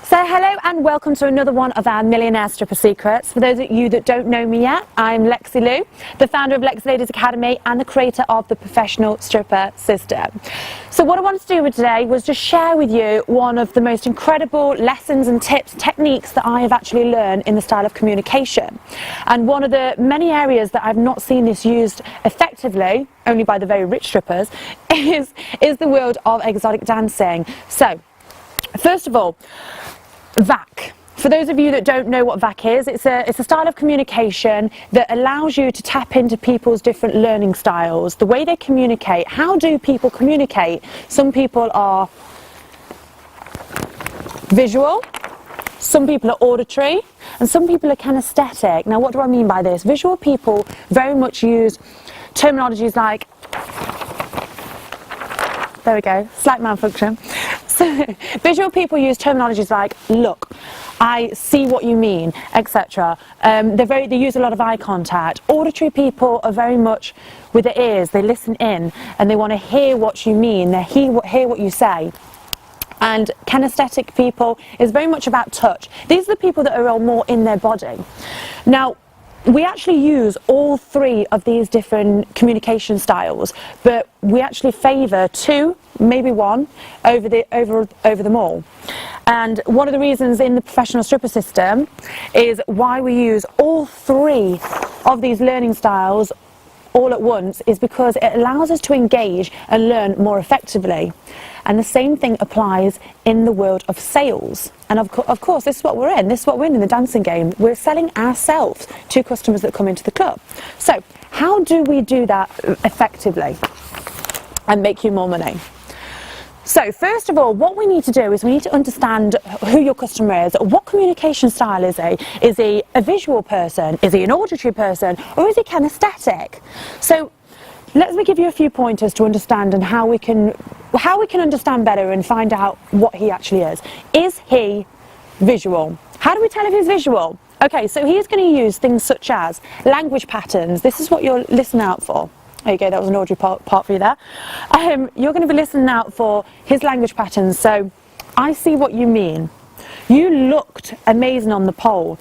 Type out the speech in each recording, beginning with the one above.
So hello and welcome to another one of our Millionaire Stripper Secrets. For those of you that don't know me yet, I'm Lexi Lou, the founder of Lexi Ladies Academy and the creator of the Professional Stripper System. So what I wanted to do with today was just share with you one of the most incredible lessons and tips, techniques that I have actually learned in the style of communication. And one of the many areas that I've not seen this used effectively, only by the very rich strippers, is the world of exotic dancing. So, first of all, VAK. For those of you that don't know what VAK is, it's a style of communication that allows you to tap into people's different learning styles, the way they communicate. How do people communicate? Some people are visual, some people are auditory, and some people are kinesthetic. Now, what do I mean by this? Visual people very much use terminologies like, there we go, slight malfunction. So, visual people use terminologies like look, I see what you mean, etc. They use a lot of eye contact. Auditory people are very much with their ears. They listen in and they want to hear what you mean. They hear what you say. And kinesthetic people is very much about touch. These are the people that are more in their body. Now, we actually use all three of these different communication styles, but we actually favour two, maybe one, over them all. And one of the reasons in the Professional Stripper System is why we use all three of these learning styles all at once is because it allows us to engage and learn more effectively. And the same thing applies in the world of sales. And of course, this is what we're in. This is what we're in the dancing game. We're selling ourselves to customers that come into the club. So how do we do that effectively and make you more money? So first of all, what we need to do is we need to understand who your customer is. What communication style is he? Is he a visual person? Is he an auditory person? Or is he kinesthetic? So let me give you a few pointers to understand and how we can understand better and find out what he actually is. Is he visual? How do we tell if he's visual? Okay, so he's going to use things such as language patterns. This is what you'll listen out for. There you go, that was an auditory part for you there. You're going to be listening out for his language patterns. So, I see what you mean. You looked amazing on the pole.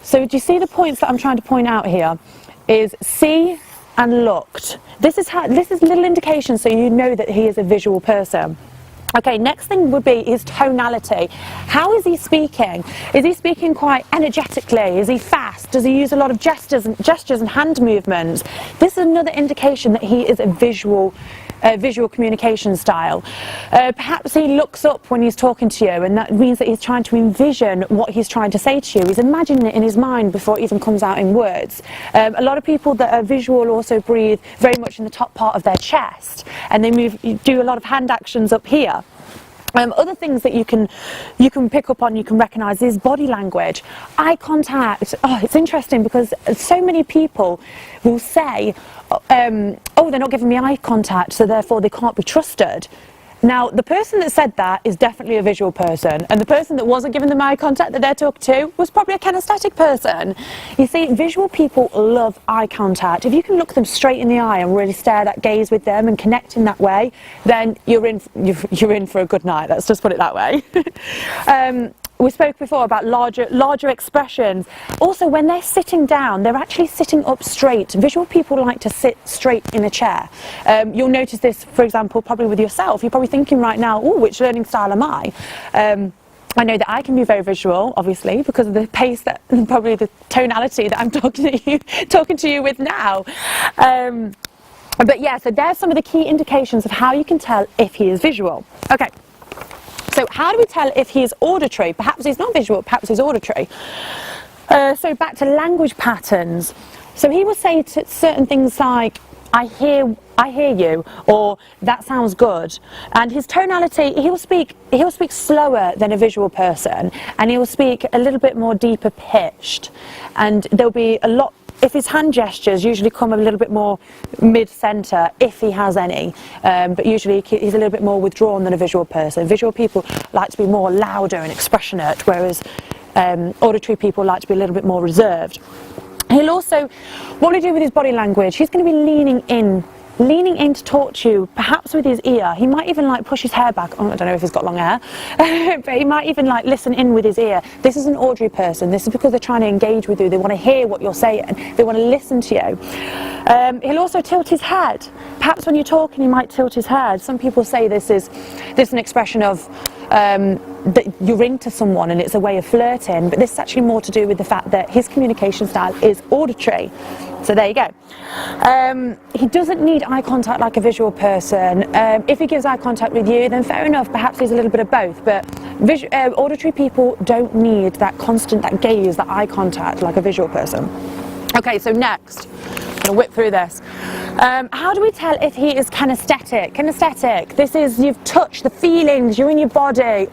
So do you see the points that I'm trying to point out here? Is see and looked. This is little indication so you know that he is a visual person. Okay, next thing would be his tonality. How is he speaking? Is he speaking quite energetically? Is he fast? Does he use a lot of gestures and hand movements? This is another indication that he is a visual communication style. Perhaps he looks up when he's talking to you, and that means that he's trying to envision what he's trying to say to you. He's imagining it in his mind before it even comes out in words. A lot of people that are visual also breathe very much in the top part of their chest, and they do a lot of hand actions up here. Other things that you can pick up on, you can recognise is body language, eye contact. Oh, it's interesting because so many people will say, oh, they're not giving me eye contact, so therefore they can't be trusted. Now, the person that said that is definitely a visual person, and the person that wasn't giving them eye contact that they're talking to was probably a kinesthetic person. You see, visual people love eye contact. If you can look them straight in the eye and really stare that gaze with them and connect in that way, then you're in for a good night. Let's just put it that way. We spoke before about larger expressions. Also, when they're sitting down, they're actually sitting up straight. Visual people like to sit straight in a chair. You'll notice this, for example, probably with yourself. You're probably thinking right now, oh, which learning style am I? I know that I can be very visual, obviously, because of the pace that, and probably the tonality that I'm talking to you with now. But yeah, so there's some of the key indications of how you can tell if he is visual. Okay. So how do we tell if he's auditory? Perhaps he's not visual, perhaps he's auditory. So back to language patterns. So he will say certain things like, I hear you, or that sounds good. And his tonality, he'll speak slower than a visual person, and he'll speak a little bit more deeper pitched. And there'll be a lot, if his hand gestures usually come a little bit more mid-centre, if he has any, but usually he's a little bit more withdrawn than a visual person. Visual people like to be more louder and expressionate, whereas auditory people like to be a little bit more reserved. He'll also, what will he do with his body language? He's going to be leaning in leaning in to talk to you, perhaps with his ear. He might even like push his hair back. Oh, I don't know if he's got long hair, but he might even like listen in with his ear. This is an auditory person. This is because they're trying to engage with you. They want to hear what you're saying. They want to listen to you. He'll also tilt his head. Perhaps when you're talking, he might tilt his head. Some people say this is an expression of that you're into someone and it's a way of flirting, but this is actually more to do with the fact that his communication style is auditory. So there you go. He doesn't need eye contact like a visual person. If he gives eye contact with you, then fair enough, perhaps he's a little bit of both, but auditory people don't need that constant, that gaze, that eye contact like a visual person. Okay, so next, I'm going to whip through this. How do we tell if he is kinesthetic? Kinesthetic, this is you've touched the feelings, you're in your body.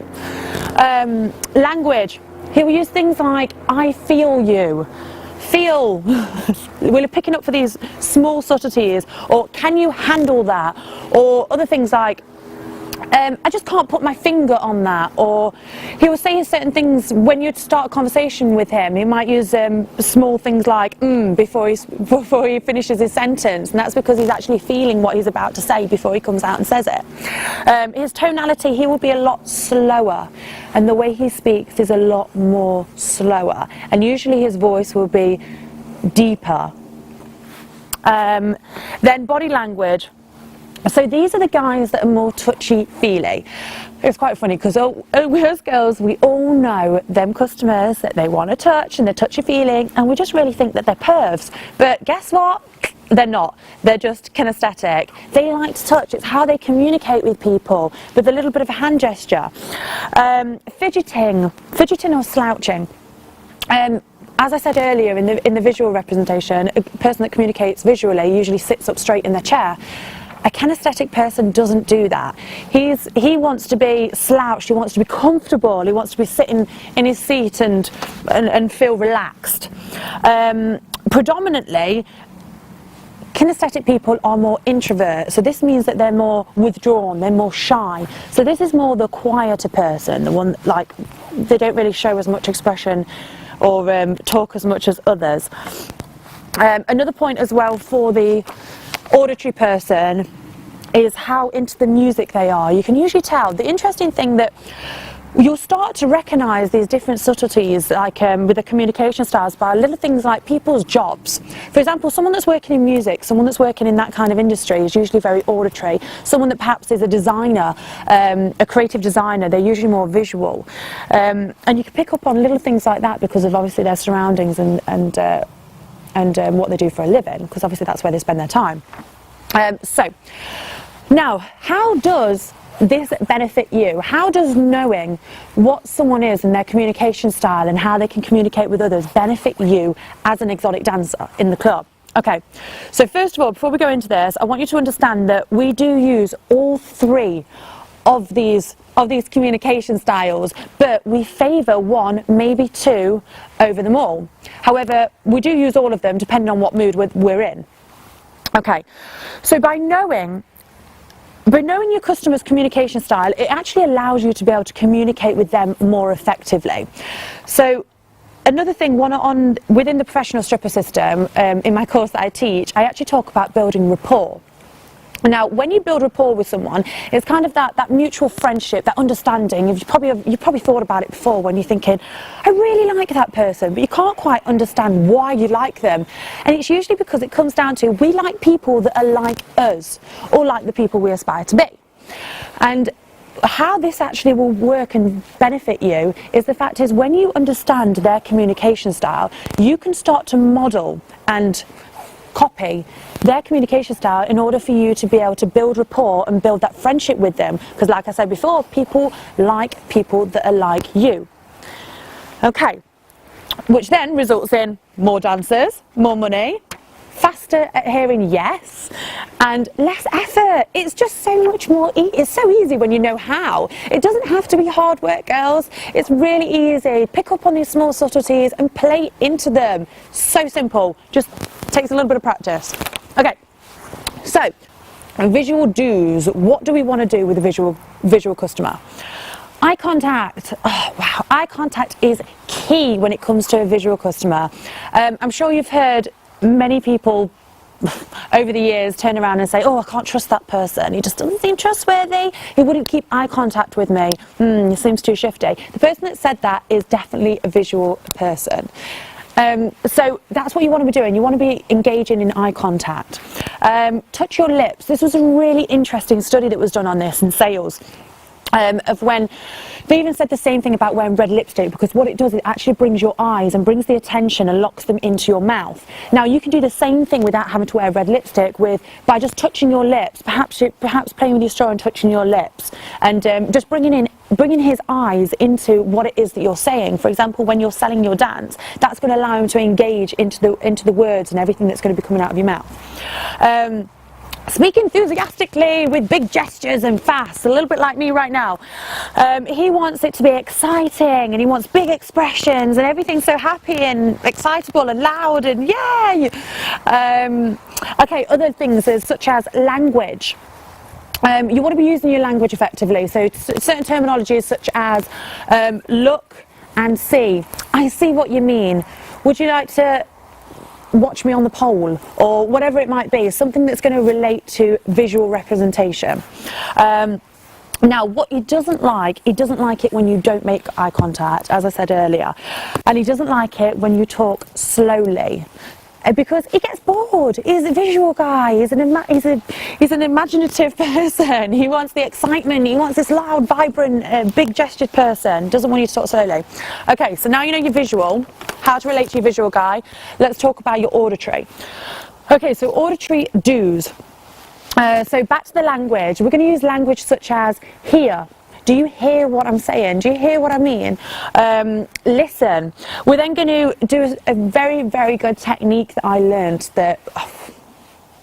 Language, he will use things like, I feel you. Feel. We're picking up for these small subtleties, or can you handle that? Or other things like, I just can't put my finger on that. Or he will say certain things when you start a conversation with him. He might use small things like before he finishes his sentence, and that's because he's actually feeling what he's about to say before he comes out and says it. His tonality, he will be a lot slower, and the way he speaks is a lot more slower, and usually his voice will be deeper. Then body language. So these are the guys that are more touchy-feely. It's quite funny because us girls, we all know them customers that they want to touch and they're touchy-feeling, and we just really think that they're pervs. But guess what? They're not. They're just kinesthetic. They like to touch. It's how they communicate with people, with a little bit of a hand gesture. Fidgeting or slouching. As I said earlier, in the visual representation, a person that communicates visually usually sits up straight in their chair. A kinesthetic person doesn't do that. He wants to be slouched, he wants to be comfortable, he wants to be sitting in his seat and feel relaxed. Predominantly, kinesthetic people are more introvert, so this means that they're more withdrawn, they're more shy. So this is more the quieter person, the one like they don't really show as much expression or talk as much as others. Another point as well for the auditory person is how into the music they are. You can usually tell. The interesting thing that you'll start to recognise these different subtleties, like with the communication styles, by little things like people's jobs. For example, someone that's working in music, someone that's working in that kind of industry is usually very auditory. Someone that perhaps is a designer, a creative designer, they're usually more visual. And you can pick up on little things like that because of obviously their surroundings and what they do for a living, because obviously that's where they spend their time. So, now, how does this benefit you? How does knowing what someone is and their communication style and how they can communicate with others benefit you as an exotic dancer in the club? Okay, so first of all, before we go into this, I want you to understand that we do use all three of these communication styles, but we favour one, maybe two, over them all. However, we do use all of them depending on what mood we're in. Okay, so by knowing your customer's communication style, it actually allows you to be able to communicate with them more effectively. So another thing, within the professional stripper system, in my course that I teach, I actually talk about building rapport. Now, when you build rapport with someone, it's kind of that mutual friendship, that understanding. You've probably thought about it before when you're thinking, I really like that person, but you can't quite understand why you like them. And it's usually because it comes down to, we like people that are like us, or like the people we aspire to be. And how this actually will work and benefit you is the fact is, when you understand their communication style, you can start to model and copy their communication style in order for you to be able to build rapport and build that friendship with them, because like I said before, people like people that are like you. Okay, which then results in more dancers, more money, faster at hearing yes, and less effort. It's just so much more it's so easy when you know how. It doesn't have to be hard work, girls. It's really easy. Pick up on these small subtleties and play into them. So simple, just takes a little bit of practice. Okay, so visual do's. What do we want to do with a visual customer? Eye contact. Oh wow, eye contact is key when it comes to a visual customer. I'm sure you've heard many people over the years turn around and say, oh, I can't trust that person, he just doesn't seem trustworthy, he wouldn't keep eye contact with me, he seems too shifty. The person that said that is definitely a visual person. So that's what you want to be doing. You want to be engaging in eye contact. Touch your lips. This was a really interesting study that was done on this in sales. Of when they even said the same thing about wearing red lipstick, because what it does, it actually brings your eyes and brings the attention and locks them into your mouth. Now you can do the same thing without having to wear red lipstick by just touching your lips, perhaps playing with your straw and touching your lips, and just bringing his eyes into what it is that you're saying. For example, when you're selling your dance, that's going to allow him to engage into the words and everything that's going to be coming out of your mouth. Speak enthusiastically with big gestures and fast, a little bit like me right now. He wants it to be exciting, and he wants big expressions and everything so happy and excitable and loud and yay! Okay, other things is such as language. You want to be using your language effectively, so certain terminologies such as look and see. I see what you mean. Would you like to watch me on the pole, or whatever it might be, something that's going to relate to visual representation. Now, what he doesn't like it when you don't make eye contact, as I said earlier, and he doesn't like it when you talk slowly, because he gets bored. He's a visual guy, he's an imaginative person, he wants the excitement, he wants this loud, vibrant, big gestured person, doesn't want you to talk slowly. Okay, so now you know your visual, how to relate to your visual guy. Let's talk about your auditory. Okay, so auditory do's. So back to the language, we're going to use language such as hear. Do you hear what I'm saying? Do you hear what I mean? Listen. We're then going to do a very, very good technique that I learned that,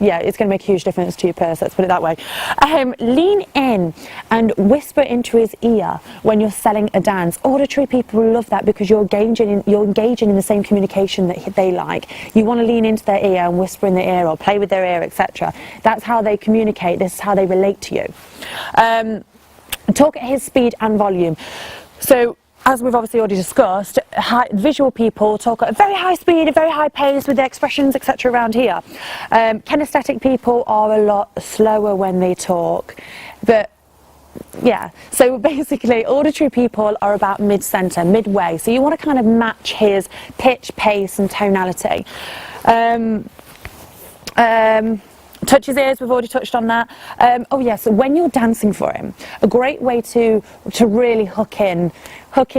yeah, it's going to make a huge difference to your purse, let's put it that way. Lean in and whisper into his ear when you're selling a dance. Auditory people love that because you're engaging in the same communication that they like. You want to lean into their ear and whisper in their ear or play with their ear, etc. That's how they communicate. This is how they relate to you. Talk at his speed and volume. So, as we've obviously already discussed, visual people talk at a very high speed, a very high pace with their expressions, etc. around here. Kinesthetic people are a lot slower when they talk. But, yeah, so basically auditory people are about mid-centre, midway. So you want to kind of match his pitch, pace and tonality. Touch his ears, we've already touched on that. Oh yes, so when you're dancing for him, a great way to really hook in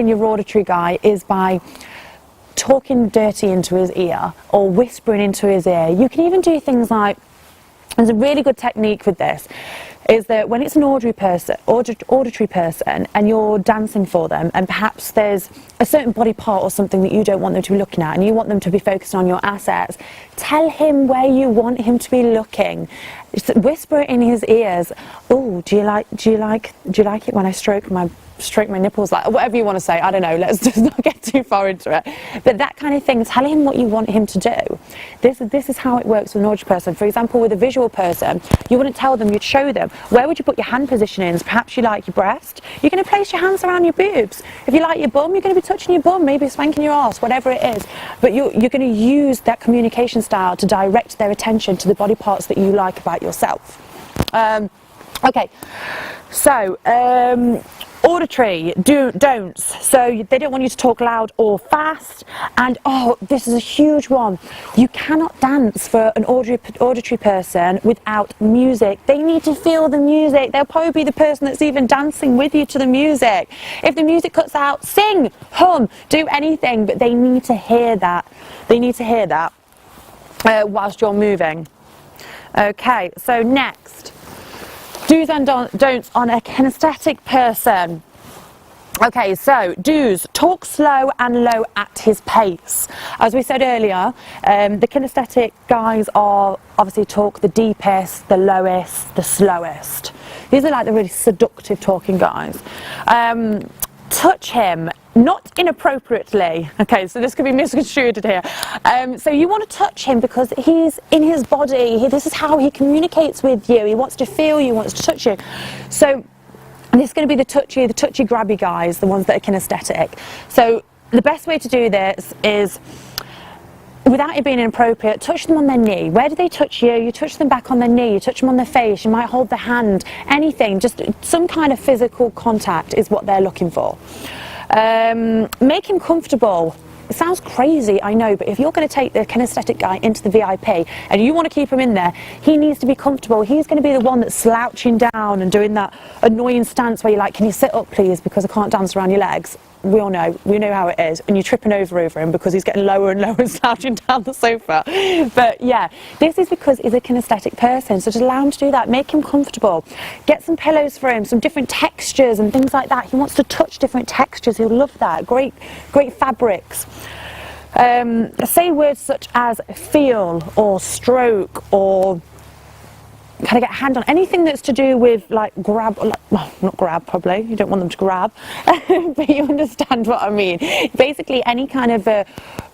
your auditory guy is by talking dirty into his ear or whispering into his ear. You can even do things like, there's a really good technique with this, is that when it's an auditory person and you're dancing for them, and perhaps there's a certain body part or something that you don't want them to be looking at and you want them to be focused on your assets, tell him where you want him to be looking. Just whisper it in his ears. Oh, do you like it when I stroke my nipples, like whatever you want to say, I don't know, let's just not get too far into it, but that kind of thing. Tell him what you want him to do. This is how it works with an auditory person. For example, with a visual person, you wouldn't tell them, you'd show them. Where would you put your hand positionings? Perhaps you like your breast, you're going to place your hands around your boobs. If you like your bum, you're going to be touching your bum, maybe spanking your arse, whatever it is, but you're going to use that communication style to direct their attention to the body parts that you like about yourself. Okay, so auditory don'ts. So they don't want you to talk loud or fast. And oh, this is a huge one. You cannot dance for an auditory person without music. They need to feel the music. They'll probably be the person that's even dancing with you to the music. If the music cuts out, sing, hum, do anything, but they need to hear that. They need to hear that whilst you're moving. Okay, so next. Do's and don'ts on a kinesthetic person. Okay, so do's, talk slow and low at his pace. As we said earlier, the kinesthetic guys are obviously talk the deepest, the lowest, the slowest. These are like the really seductive talking guys. Touch him, not inappropriately. Okay, so this could be misconstrued here. So you want to touch him because he's in his body. This is how he communicates with you. He wants to feel you, wants to touch you. So this is going to be the touchy, grabby guys, the ones that are kinesthetic. So the best way to do this is without it being inappropriate, touch them on their knee. Where do they touch you? You touch them back on their knee, you touch them on their face, you might hold their hand, anything, just some kind of physical contact is what they're looking for. Make him comfortable. It sounds crazy, I know, but if you're going to take the kinesthetic guy into the VIP and you want to keep him in there, he needs to be comfortable. He's going to be the one that's slouching down and doing that annoying stance where you're like, can you sit up please, because I can't dance around your legs. We all know, we know how it is, and you're tripping over him because he's getting lower and lower and slouching down the sofa. But yeah, this is because he's a kinesthetic person, so just allow him to do that, make him comfortable. Get some pillows for him, some different textures and things like that. He wants to touch different textures, he'll love that. Great fabrics. Say words such as feel or stroke or kind of get a hand on anything that's to do with like grab, or like, well, not grab probably, you don't want them to grab, but you understand what I mean. Basically any kind of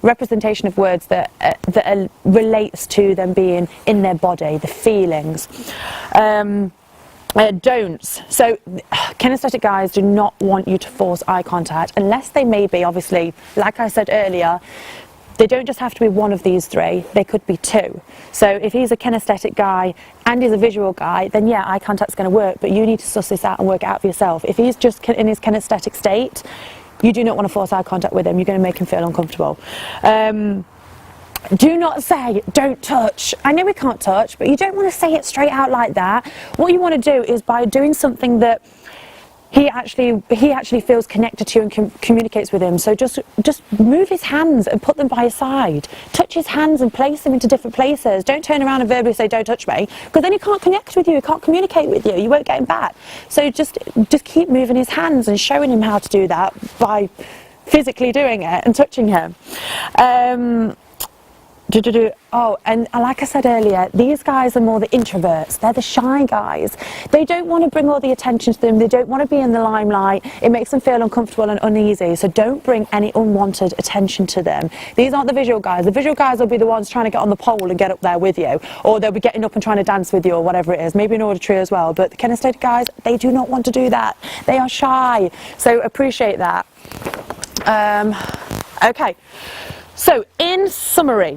representation of words that relates to them being in their body, the feelings. Don'ts. So kinesthetic guys do not want you to force eye contact unless they may be, obviously, like I said earlier, they don't just have to be one of these three, they could be two. So if he's a kinesthetic guy and he's a visual guy, then yeah, eye contact's going to work, but you need to suss this out and work it out for yourself. If he's just in his kinesthetic state, you do not want to force eye contact with him, you're going to make him feel uncomfortable. Do not say, don't touch. I know we can't touch, but you don't want to say it straight out like that. What you want to do is by doing something that he actually feels connected to you and communicates with him. So just move his hands and put them by his side. Touch his hands and place them into different places. Don't turn around and verbally say, don't touch me, because then he can't connect with you, he can't communicate with you, you won't get him back. So just keep moving his hands and showing him how to do that by physically doing it and touching him. Oh, and like I said earlier, these guys are more the introverts. They're the shy guys. They don't want to bring all the attention to them. They don't want to be in the limelight. It makes them feel uncomfortable and uneasy. So don't bring any unwanted attention to them. These aren't the visual guys. The visual guys will be the ones trying to get on the pole and get up there with you. Or they'll be getting up and trying to dance with you or whatever it is. Maybe an auditory as well. But the kinesthetic guys, they do not want to do that. They are shy. So appreciate that. Okay. So in summary,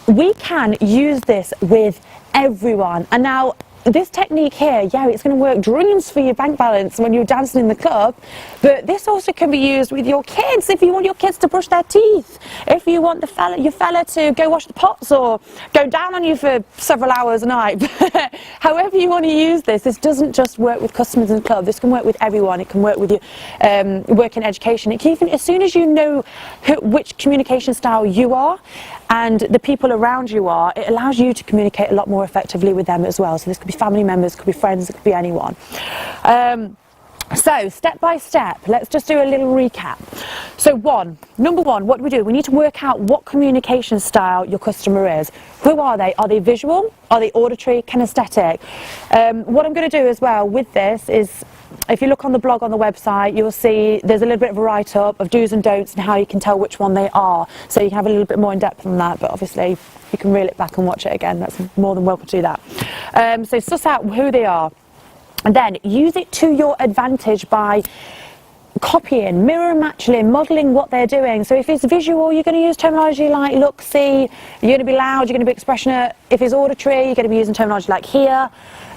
we can use this with everyone. And now this technique here, yeah, it's going to work dreams for your bank balance when you're dancing in the club, but this also can be used with your kids if you want your kids to brush their teeth, if you want your fella to go wash the pots or go down on you for several hours a night. However you want to use this doesn't just work with customers in the club, this can work with everyone. It can work with your work in education. It can even, as soon as you know which communication style you are and the people around you are, it allows you to communicate a lot more effectively with them as well. So this could be family members, could be friends, it could be anyone. So step by step, let's just do a little recap. So number one, what do? We need to work out what communication style your customer is. Who are they? Are they visual? Are they auditory, kinesthetic? What I'm going to do as well with this is, if you look on the blog on the website, you'll see there's a little bit of a write-up of do's and don'ts and how you can tell which one they are. So you can have a little bit more in depth on that, but obviously you can reel it back and watch it again. That's more than welcome to do that. So suss out who they are and then use it to your advantage by copying, mirror matching, modelling what they're doing. So if it's visual, you're going to use terminology like look, see, you're going to be loud, you're going to be expressionate. If it's auditory, you're going to be using terminology like hear.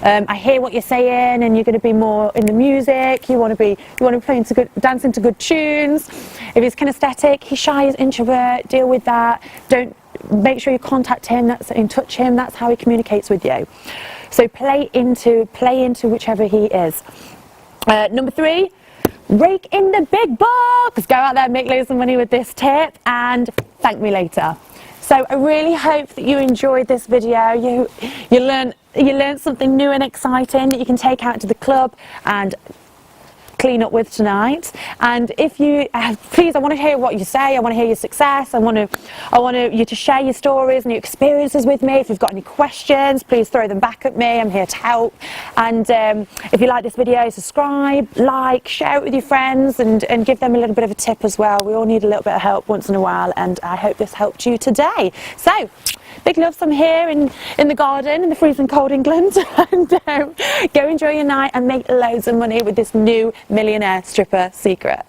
I hear what you're saying, and you're going to be more in the music. You want to be playing to dancing to good tunes. If it's kinesthetic, he's shy, he's introvert. Deal with that. Don't make sure you contact him. And touch him. That's how he communicates with you. So play into whichever he is. Number 3. Rake in the big bucks. Go out there, make loads of money with this tip, and thank me later. So I really hope that you enjoyed this video. You learned something new and exciting that you can take out to the club and clean up with tonight. And if you please, I want to hear what you say. I want to hear your success. I want you to share your stories and your experiences with me. If you've got any questions, please throw them back at me. I'm here to help. And if you like this video, subscribe, like, share it with your friends, and give them a little bit of a tip as well. We all need a little bit of help once in a while, and I hope this helped you today. So big loves from here in the garden in the freezing cold England. And go enjoy your night and make loads of money with this new millionaire stripper secret.